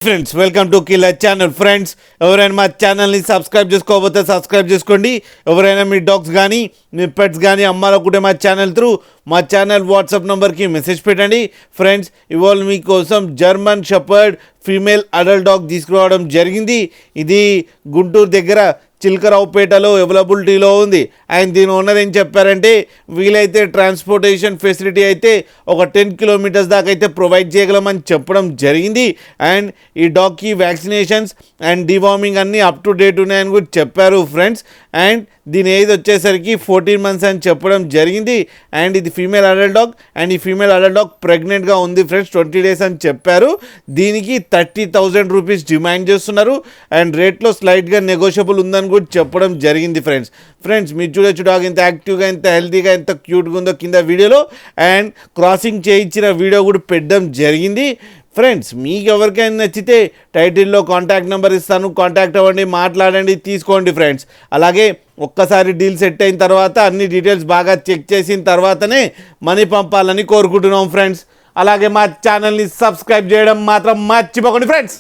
Friends welcome to killer channel. Friends ఎవరైనా మా ఛానల్ని సబ్స్క్రైబ్ చేసుకోకపోతే సబ్స్క్రైబ్ చేసుకోండి. ఎవరైనా మీ డాగ్స్ కానీ మీ పెట్స్ కానీ అమ్మాలనుకుంటే మా ఛానల్ త్రూ మా ఛానల్ వాట్సాప్ నెంబర్కి మెసేజ్ పెట్టండి. ఫ్రెండ్స్ ఇవాళ మీకోసం German shepherd female adult dog తీసుకురావడం జరిగింది. ఇది గుంటూరు దగ్గర చిలకరావుపేటలో అవైలబిలిటీలో ఉంది. అండ్ దీని ఓనర్ ఏం చెప్పారంటే వీలైతే ట్రాన్స్పోర్టేషన్ ఫెసిలిటీ అయితే ఒక 10 కిలోమీటర్స్ దాకా అయితే ప్రొవైడ్ చేయగలమని చెప్పడం జరిగింది. అండ్ ఈ డాగ్కి వ్యాక్సినేషన్స్ అండ్ డివార్మింగ్ అన్నీ అప్ టు డేట్ ఉన్నాయని కూడా చెప్పారు ఫ్రెండ్స్. అండ్ దీని ఏజ్ వచ్చేసరికి 14 months అని చెప్పడం జరిగింది. అండ్ ఇది ఫీమేల్ అడల్ట్ డాగ్ అండ్ ఈ ఫీమేల్ అడల్ట్ డాగ్ ప్రెగ్నెంట్గా ఉంది ఫ్రెండ్స్. 20 days అని చెప్పారు. దీనికి 30,000 రూపీస్ డిమాండ్ చేస్తున్నారు. అండ్ రేట్లో స్లైట్గా నెగోషియబుల్ ఉందని కూడా చెప్పడం జరిగింది ఫ్రెండ్స్. మీరు చూడొచ్చు డాగ్ ఎంత యాక్టివ్గా, ఎంత హెల్తీగా, ఎంత క్యూట్గా ఉందో కింద వీడియోలో. అండ్ క్రాసింగ్ చేయించిన వీడియో కూడా పెట్టడం జరిగింది. ఫ్రెండ్స్ మీకు ఎవరికైనా నచ్చితే టైటిల్లో కాంటాక్ట్ నెంబర్ ఇస్తాను, కాంటాక్ట్ అవ్వండి, మాట్లాడండి, తీసుకోండి ఫ్రెండ్స్. అలాగే ఒక్కసారి డీల్ సెట్ అయిన తర్వాత అన్ని డీటెయిల్స్ బాగా చెక్ చేసిన తర్వాతనే మనీ పంపాలని కోరుకుంటున్నాం ఫ్రెండ్స్. అలాగే మా ఛానల్ని సబ్స్క్రైబ్ చేయడం మాత్రం మర్చిపోకండి ఫ్రెండ్స్.